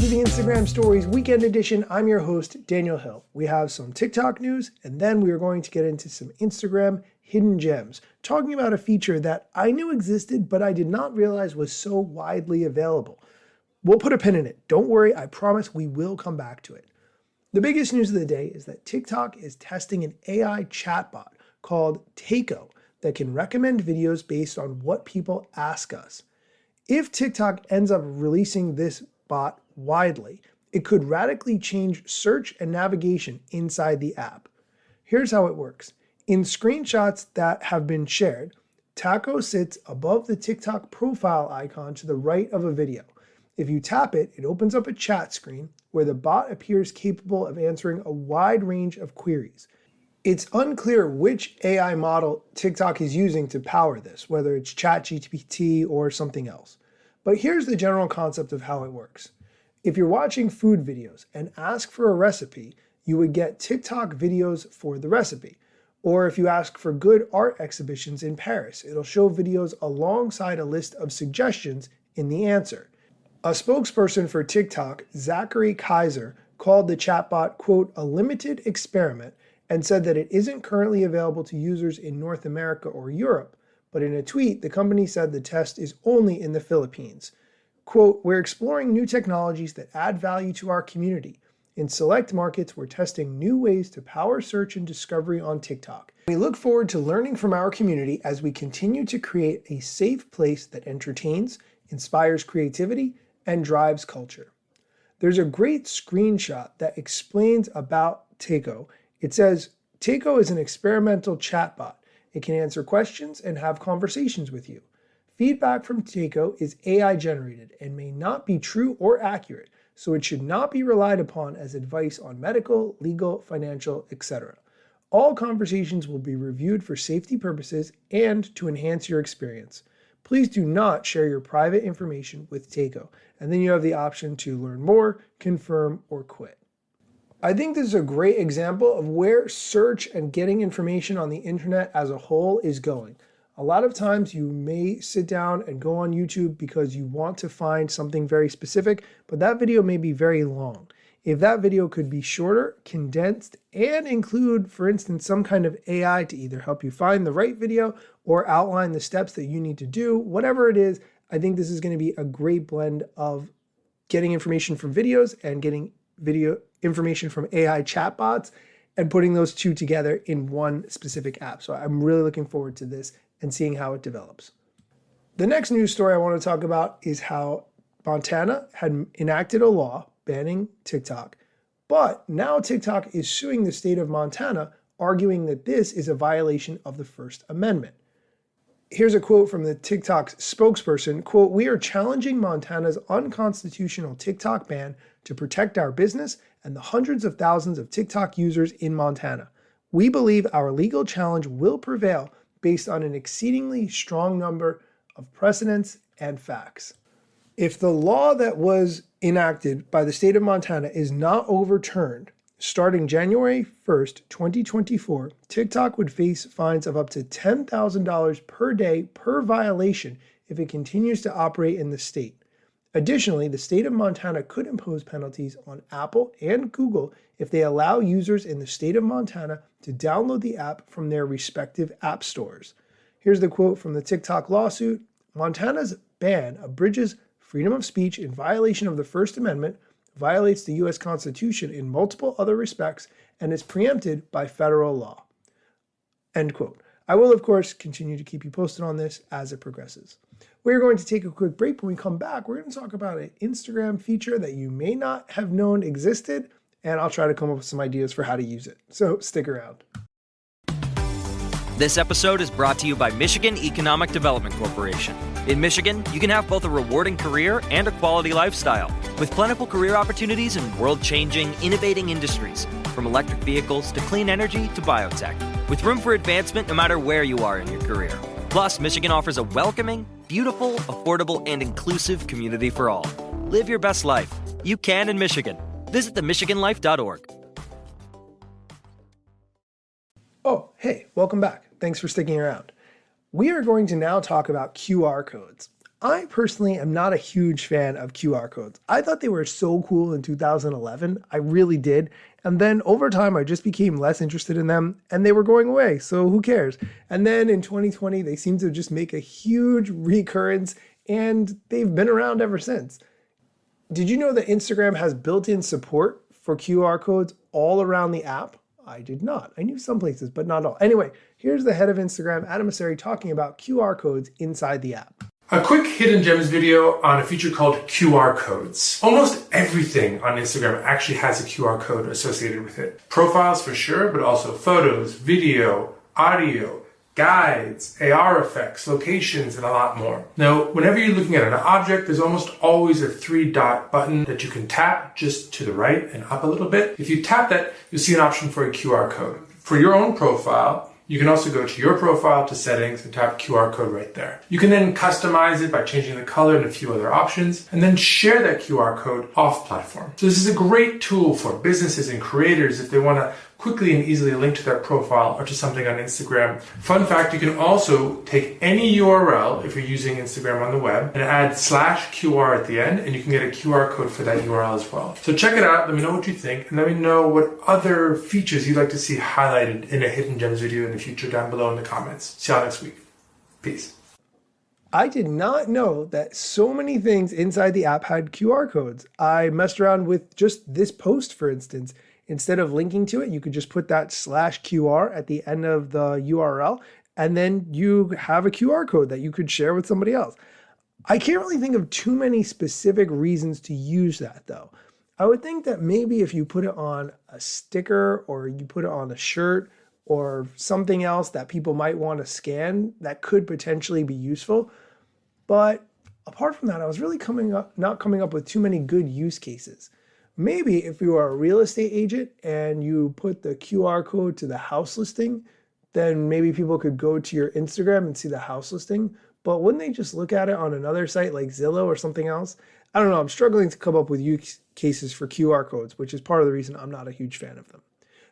to the Instagram Stories Weekend Edition. I'm your host, Daniel Hill. We have some TikTok news, and then we are going to get into some Instagram hidden gems, talking about a feature that I knew existed, but I did not realize was so widely available. We'll put a pin in it. Don't worry, I promise we will come back to it. The biggest news of the day is that TikTok is testing an AI chatbot called Tako that can recommend videos based on what people ask us. If TikTok ends up releasing this bot widely, it could radically change search and navigation inside the app. Here's how it works. In screenshots that have been shared, Tako sits above the TikTok profile icon to the right of a video. If you tap it, it opens up a chat screen where the bot appears capable of answering a wide range of queries. It's unclear which AI model TikTok is using to power this, whether it's ChatGPT or something else. But here's the general concept of how it works. If you're watching food videos and ask for a recipe, you would get TikTok videos for the recipe. Or if you ask for good art exhibitions in Paris, it'll show videos alongside a list of suggestions in the answer. A spokesperson for TikTok, Zachary Kaiser, called the chatbot, quote, a limited experiment, and said that it isn't currently available to users in North America or Europe. But in a tweet, the company said the test is only in the Philippines. Quote, we're exploring new technologies that add value to our community. In select markets, we're testing new ways to power search and discovery on TikTok. We look forward to learning from our community as we continue to create a safe place that entertains, inspires creativity, and drives culture. There's a great screenshot that explains about Tako. It says, Tako is an experimental chatbot. It can answer questions and have conversations with you. Feedback from Tako is AI generated and may not be true or accurate, so it should not be relied upon as advice on medical, legal, financial, etc. All conversations will be reviewed for safety purposes and to enhance your experience. Please do not share your private information with Tako, and then you have the option to learn more, confirm, or quit. I think this is a great example of where search and getting information on the internet as a whole is going. A lot of times you may sit down and go on YouTube because you want to find something very specific, but that video may be very long. If that video could be shorter, condensed, and include, for instance, some kind of AI to either help you find the right video or outline the steps that you need to do, whatever it is, I think this is going to be a great blend of getting information from videos and getting video information from AI chatbots and putting those two together in one specific app. So I'm really looking forward to this and seeing how it develops. The next news story I want to talk about is how Montana had enacted a law banning TikTok, but now TikTok is suing the state of Montana, arguing that this is a violation of the First Amendment. Here's a quote from the TikTok's spokesperson, quote, we are challenging Montana's unconstitutional TikTok ban to protect our business and the hundreds of thousands of TikTok users in Montana. We believe our legal challenge will prevail based on an exceedingly strong number of precedents and facts. If the law that was enacted by the state of Montana is not overturned, starting January 1st, 2024, TikTok would face fines of up to $10,000 per day per violation if it continues to operate in the state. Additionally, the state of Montana could impose penalties on Apple and Google if they allow users in the state of Montana to download the app from their respective app stores. Here's the quote from the TikTok lawsuit. Montana's ban abridges freedom of speech in violation of the First Amendment, violates the U.S. Constitution in multiple other respects, and is preempted by federal law. End quote. I will, of course, continue to keep you posted on this as it progresses. We're going to take a quick break. When we come back, we're going to talk about an Instagram feature that you may not have known existed, and I'll try to come up with some ideas for how to use it. So stick around. This episode is brought to you by Michigan Economic Development Corporation. In Michigan, you can have both a rewarding career and a quality lifestyle, with plentiful career opportunities in world-changing, innovating industries, from electric vehicles to clean energy to biotech, with room for advancement no matter where you are in your career. Plus, Michigan offers a welcoming, beautiful, affordable, and inclusive community for all. Live your best life. You can in Michigan. Visit themichiganlife.org. Oh, hey, welcome back. Thanks for sticking around. We are going to now talk about QR codes. I personally am not a huge fan of QR codes. I thought they were so cool in 2011. I really did. And then over time, I just became less interested in them and they were going away. So who cares? And then in 2020, they seem to just make a huge recurrence and they've been around ever since. Did you know that Instagram has built-in support for QR codes all around the app? I did not. I knew some places, but not all. Anyway, here's the head of Instagram, Adam Mosseri, talking about QR codes inside the app. A quick Hidden Gems video on a feature called QR codes. Almost everything on Instagram actually has a QR code associated with it. Profiles for sure, but also photos, video, audio, guides, AR effects, locations, and a lot more. Now, whenever you're looking at an object, there's almost always a 3-dot button that you can tap just to the right and up a little bit. If you tap that, you'll see an option for a QR code. For your own profile, you can also go to your profile, to settings, and tap QR code right there. You can then customize it by changing the color and a few other options, and then share that QR code off platform. So this is a great tool for businesses and creators if they want to quickly and easily link to their profile or to something on Instagram. Fun fact, you can also take any URL if you're using Instagram on the web and add /QR at the end, and you can get a QR code for that URL as well. So check it out, let me know what you think, and let me know what other features you'd like to see highlighted in a Hidden Gems video in the future down below in the comments. See y'all next week. Peace. I did not know that so many things inside the app had QR codes. I messed around with just this post, for instance. Instead of linking to it, you could just put that /QR at the end of the URL, and then you have a QR code that you could share with somebody else. I can't really think of too many specific reasons to use that though. I would think that maybe if you put it on a sticker or you put it on a shirt or something else that people might want to scan, that could potentially be useful. But apart from that, I was really not coming up with too many good use cases. Maybe if you are a real estate agent and you put the QR code to the house listing, then maybe people could go to your Instagram and see the house listing. But wouldn't they just look at it on another site like Zillow or something else? I don't know. I'm struggling to come up with use cases for QR codes, which is part of the reason I'm not a huge fan of them.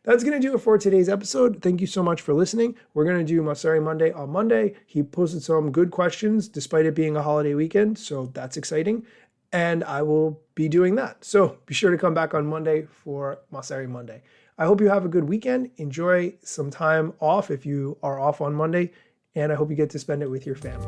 That's going to do it for today's episode. Thank you so much for listening. We're going to do Mosseri Monday on Monday. He posted some good questions despite it being a holiday weekend, so that's exciting. And I will be doing that. So be sure to come back on Monday for Mosseri Monday. I hope you have a good weekend. Enjoy some time off if you are off on Monday, and I hope you get to spend it with your family.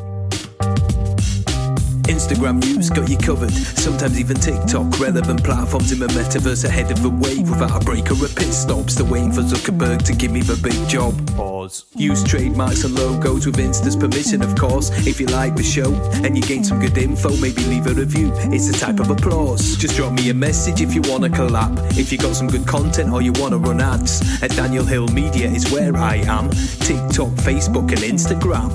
Instagram news got you covered, sometimes even TikTok. Relevant platforms in the metaverse ahead of the wave, without a break or a pit stop. Still waiting for Zuckerberg to give me the big job. Pause. Use trademarks and logos with Insta's permission, of course. If you like the show and you gain some good info, maybe leave a review. It's a type of applause. Just drop me a message if you want to collab. If you got some good content or you want to run ads, at Daniel Hill Media is where I am. TikTok, Facebook and Instagram.